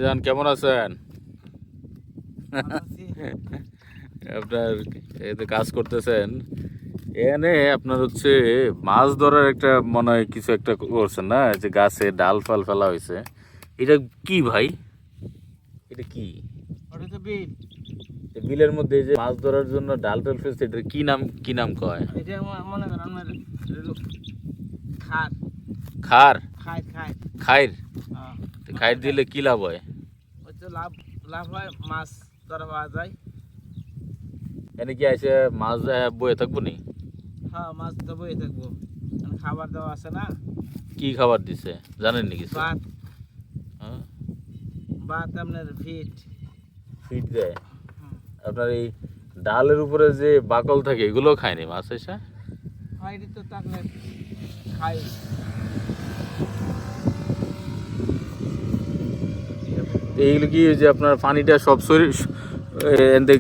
জান কেমন আছেন? আপনার এতে কাজ করতেছেন এখানে আপনার হচ্ছে মাছ ধরার একটা মনে হয় কিছু একটা করছেন না, যে গাছে ডাল ফাল ফেলা হয়েছে। এটা কি ভাই? এটা কি? ওটা তো বিল। বিলের মধ্যে এই যে মাছ ধরার জন্য ডাল টাল ফেলছে, এটা কি নাম কয়? এটা মনে করেন আপনার খার খার? খায় খায়। খাইর? হ্যাঁ, খাইর দিলে কি লাভ হয়? ওই তো লাভ লাভ হয়, মাছ ধরা পাওয়া যায়। এনে কি আছে মাছ বয়ে থাকবো নি? হ্যাঁ, মাছ তো বই থাকবো, খাবার দাওয়া আছে না। কি খাবার দিছে জানেন নি কিছু? ভাত হ্যাঁ? ভাত আপনার ফিট। ফিট দেয়? আপনার এই ডালের উপরে যে বাকল থাকে এগুলো খায়নি মাছ এসে? খাইনি তো থাকলে খাই। এইগুলো কি যে আপনার পানিটা সব শরীর এতে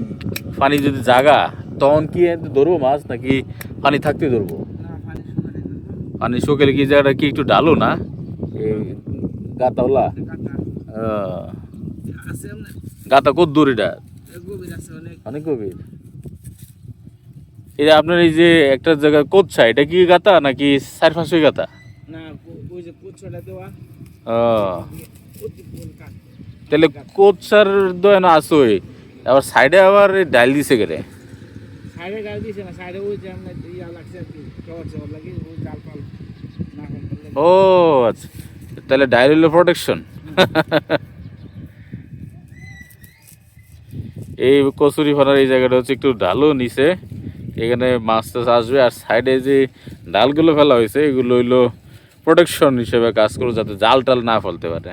পানি যদি জাগা তখন কি এতে ধরবো মাছ, নাকি পানি থাকতে ধরবো? না, পানি শুকালে পানি শুকালে কি জায়গাটা কি একটু ডালো না এই গাতাওলা? কাটা আছে আপনার। গাতা কত দূর এটা? গভীর আছে অনেক। অনেক গভীর। এটা আপনার এই যে একটা জায়গা কোচ্ছা, এটা কি গাতা নাকি চারপাশে গাতা? না, ওই যে পুচ্ছটা দেওয়া ও অতিপূর্ণ কাঠ। তাহলে কোচ্ছার দোয়া না আসোই, আবার সাইডে আবার ডাইল দিছে কেটে। সাইডে গাড়ি দিয়েছে না, সাইডে ওই যে আপনার ইয়া লাগছে আর কি, কভার চভার লাগে, ওই জাল পাল না করলে। ও আচ্ছা, তাহলে ডাইল হলো প্রোটেকশন। এই কচুরি ফানার এই জায়গাটা হচ্ছে একটু ঢালু নিচে, এখানে মাছ টাছ আসবে। আর সাইডে যে ডালগুলো ফেলা হয়েছে এগুলো হইলো প্রোটেকশন হিসেবে কাজ করবে, যাতে জাল টাল না ফেলতে পারে।